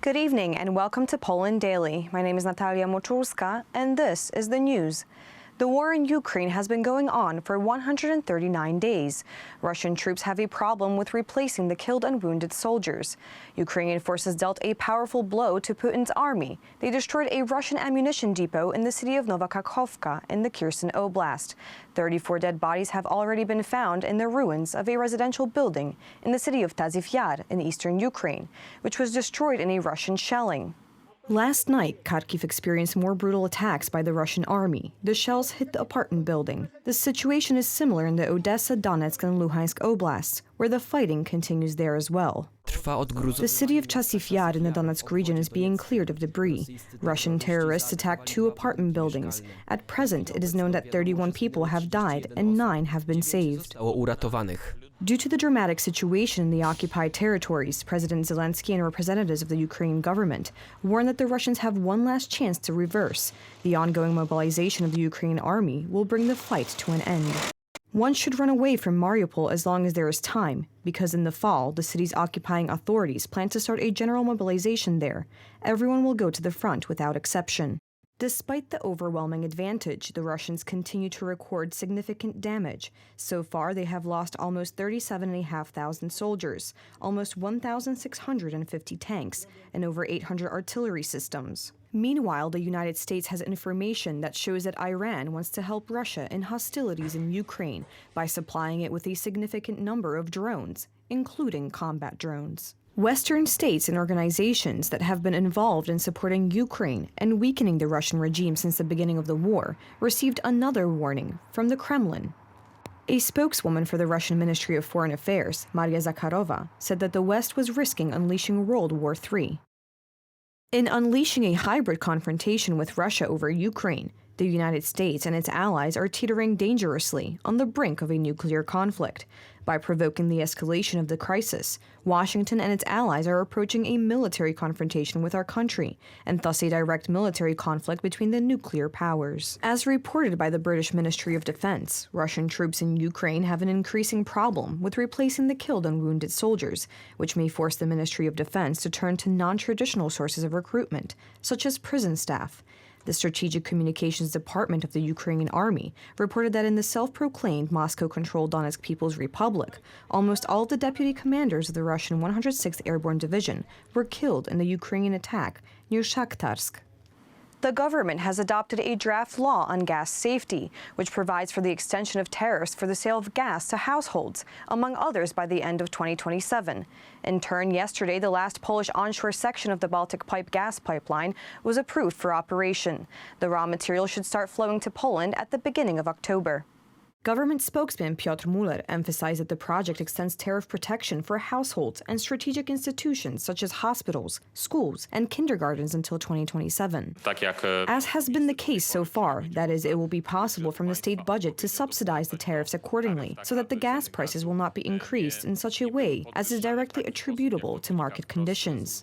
Good evening and welcome to Poland Daily. My name is Natalia Moczulska and this is the news. The war in Ukraine has been going on for 139 days. Russian troops have a problem with replacing the killed and wounded soldiers. Ukrainian forces dealt a powerful blow to Putin's army. They destroyed a Russian ammunition depot in the city of Nowa Kakhovka in the Kherson Oblast. 34 dead bodies have already been found in the ruins of a residential building in the city of Taziev Yar in eastern Ukraine, which was destroyed in a Russian shelling. Last night, Kharkiv experienced more brutal attacks by the Russian army. The shells hit the apartment building. The situation is similar in the Odessa, Donetsk, and Luhansk oblasts, where the fighting continues there as well. The city of Taziev Yar in the Donetsk region is being cleared of debris. Russian terrorists attacked 2 apartment buildings. At present, it is known that 31 people have died and 9 have been saved. Due to the dramatic situation in the occupied territories, President Zelensky and representatives of the Ukrainian government warn that the Russians have one last chance to reverse. The ongoing mobilization of the Ukrainian army will bring the fight to an end. One should run away from Mariupol as long as there is time, because in the fall, the city's occupying authorities plan to start a general mobilization there. Everyone will go to the front without exception. Despite the overwhelming advantage, the Russians continue to record significant damage. So far, they have lost almost 37,500 soldiers, almost 1,650 tanks, and over 800 artillery systems. Meanwhile, the United States has information that shows that Iran wants to help Russia in hostilities in Ukraine by supplying it with a significant number of drones, including combat drones. Western states and organizations that have been involved in supporting Ukraine and weakening the Russian regime since the beginning of the war received another warning from the Kremlin. A spokeswoman for the Russian Ministry of Foreign Affairs, Maria Zakharova, said that the West was risking unleashing World War III. In unleashing a hybrid confrontation with Russia over Ukraine, the United States and its allies are teetering dangerously on the brink of a nuclear conflict. By provoking the escalation of the crisis, Washington and its allies are approaching a military confrontation with our country, and thus a direct military conflict between the nuclear powers. As reported by the British Ministry of Defense, Russian troops in Ukraine have an increasing problem with replacing the killed and wounded soldiers, which may force the Ministry of Defense to turn to non-traditional sources of recruitment, such as prison staff. The Strategic Communications Department of the Ukrainian Army reported that in the self-proclaimed Moscow-controlled Donetsk People's Republic, almost all of the deputy commanders of the Russian 106th Airborne Division were killed in the Ukrainian attack near Shakhtarsk. The government has adopted a draft law on gas safety, which provides for the extension of tariffs for the sale of gas to households, among others by the end of 2027. In turn, yesterday, the last Polish onshore section of the Baltic Pipe gas pipeline was approved for operation. The raw material should start flowing to Poland at the beginning of October. Government spokesman PIOTR emphasized that the project extends tariff protection for households and strategic institutions such as hospitals, schools, and kindergartens until 2027. As has been the case so far, that is, it will be possible from the state budget to subsidize the tariffs accordingly, so that the gas prices will not be increased in such a way as is directly attributable to market conditions.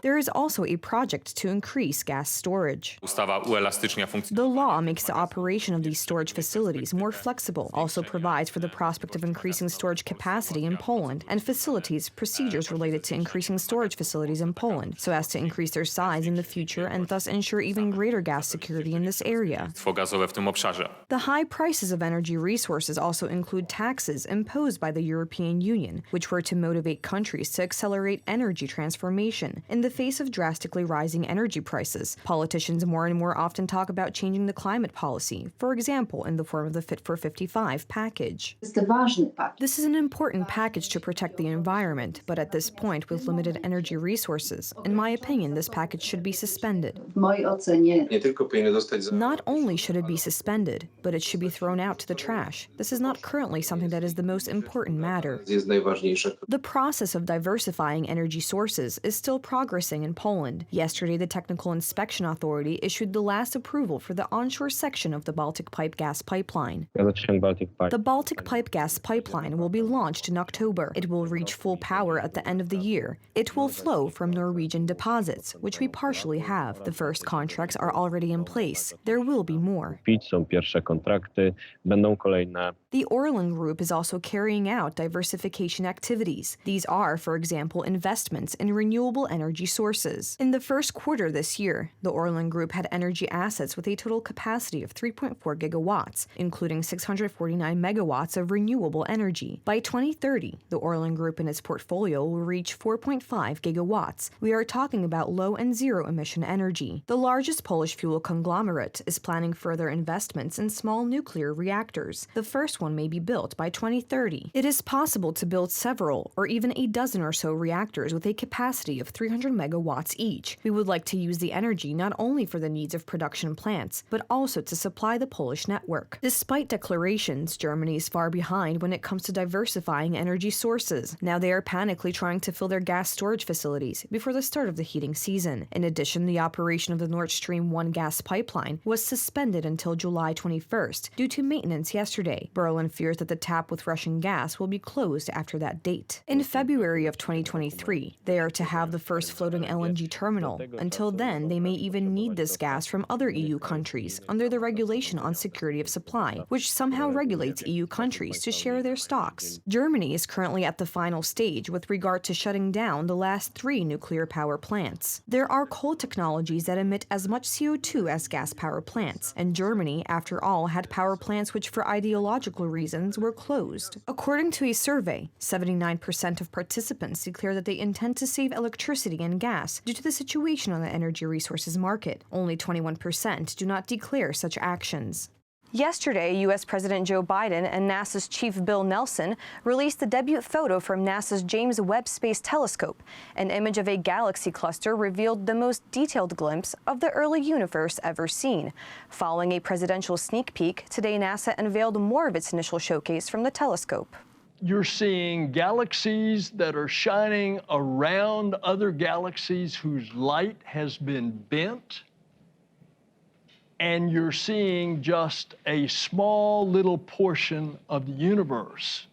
There is also a project to increase gas storage. The law makes the operation of these storage facilities more flexible, also provides for the prospect of increasing storage capacity in Poland, and facilitates procedures related to increasing storage facilities in Poland, so as to increase their size in the future and thus ensure even greater gas security in this area. The high prices of energy resources also include taxes imposed by the European Union, which were to motivate countries to accelerate energy transformation. In the face of drastically rising energy prices, politicians more and more often talk about changing the climate policy, for example, in the form of the Fit for 55 package. This is an important package to protect the environment, but at this point, with limited energy resources, in my opinion, this package should be suspended. Not only should it be suspended, but it should be thrown out to the trash. This is not currently something that is the most important matter. The process of diversifying energy sources is still progressing in Poland. Yesterday, the Technical Inspection Authority issued the last approval for the onshore section of the Baltic Pipe gas pipeline. pipeline. The Baltic Pipe gas pipeline will be launched in October. It will reach full power at the end of the year. It will flow from Norwegian deposits, which we partially have. The first contracts are already in place. There will be more. The Orlen Group is also carrying out diversification activities. These are, for example, investments in renewable energy sources. In the first quarter this year, the Orlen Group had energy assets with a total capacity of 3.4 gigawatts, including 649 megawatts of renewable energy. By 2030, the Orlen Group and its portfolio will reach 4.5 gigawatts. We are talking about low and zero emission energy. The largest Polish fuel conglomerate is planning further investments in small nuclear reactors. The first one may be built by 2030. It is possible to build several or even a dozen or so reactors with a capacity of 300 megawatts each. We would like to use the energy not only for the needs of production plants, but also to supply the Polish network. Despite declarations, Germany is far behind when it comes to diversifying energy sources. Now they are panically trying to fill their gas storage facilities before the start of the heating season. In addition, the operation of the Nord Stream 1 gas pipeline was suspended until July 21st due to maintenance yesterday. Berlin fears that the tap with Russian gas will be closed after that date. In February of 2023, they are to have the first floating LNG terminal. Until then, they may even need this gas from other EU countries under the Regulation on Security of Supply, which somehow regulates EU countries to share their stocks. Germany is currently at the final stage with regard to shutting down the last 3 nuclear power plants. There are coal technologies that emit as much CO2 as gas power plants, and Germany, after all, had power plants which for ideological reasons were closed. According to a survey, 79% of participants declare that they intend to save electricity and gas due to the situation on the energy resources market. Only 21% do not declare such actions. Yesterday, U.S. President Joe Biden and NASA's Chief Bill Nelson released the debut photo from NASA's James Webb Space Telescope. An image of a galaxy cluster revealed the most detailed glimpse of the early universe ever seen. Following a presidential sneak peek, today NASA unveiled more of its initial showcase from the telescope. You're seeing galaxies that are shining around other galaxies whose light has been bent. And you're seeing just a small little portion of the universe.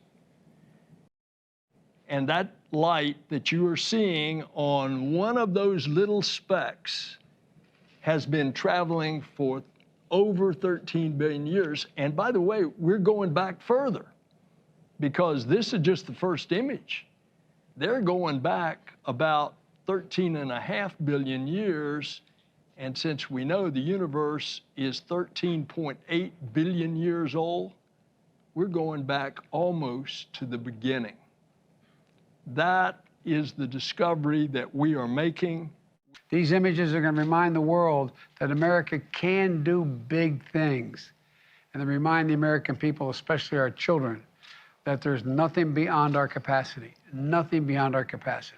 And that light that you are seeing on one of those little specks has been traveling for over 13 billion years. And by the way, we're going back further because this is just the first image. They're going back about 13.5 billion years. And since we know the universe is 13.8 billion years old, we're going back almost to the beginning. That is the discovery that we are making. These images are going to remind the world that America can do big things. And they remind the American people, especially our children, that there's nothing beyond our capacity, nothing beyond our capacity.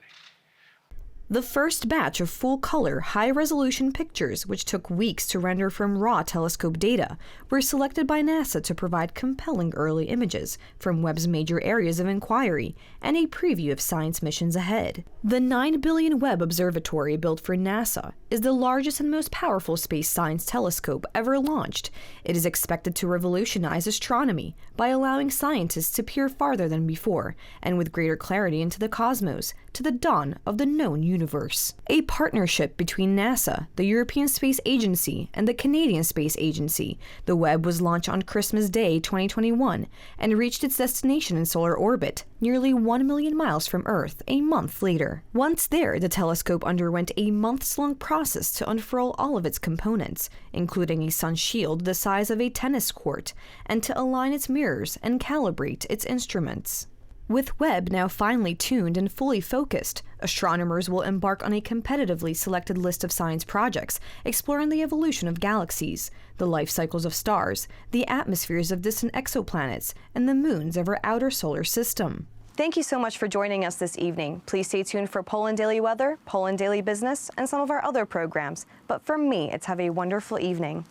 The first batch of full-color, high-resolution pictures, which took weeks to render from raw telescope data, were selected by NASA to provide compelling early images from Webb's major areas of inquiry and a preview of science missions ahead. The 9 billion Webb Observatory built for NASA is the largest and most powerful space science telescope ever launched. It is expected to revolutionize astronomy by allowing scientists to peer farther than before and with greater clarity into the cosmos, to the dawn of the known universe. A partnership between NASA, the European Space Agency, and the Canadian Space Agency, the Webb was launched on Christmas Day 2021 and reached its destination in solar orbit, nearly 1 million miles from Earth, a month later. Once there, the telescope underwent a months-long process to unfurl all of its components, including a sun shield the size of a tennis court, and to align its mirrors and calibrate its instruments. With Webb now finely tuned and fully focused, astronomers will embark on a competitively selected list of science projects exploring the evolution of galaxies, the life cycles of stars, the atmospheres of distant exoplanets, and the moons of our outer solar system. Thank you so much for joining us this evening. Please stay tuned for Poland Daily Weather, Poland Daily Business, and some of our other programs. But from me, it's have a wonderful evening.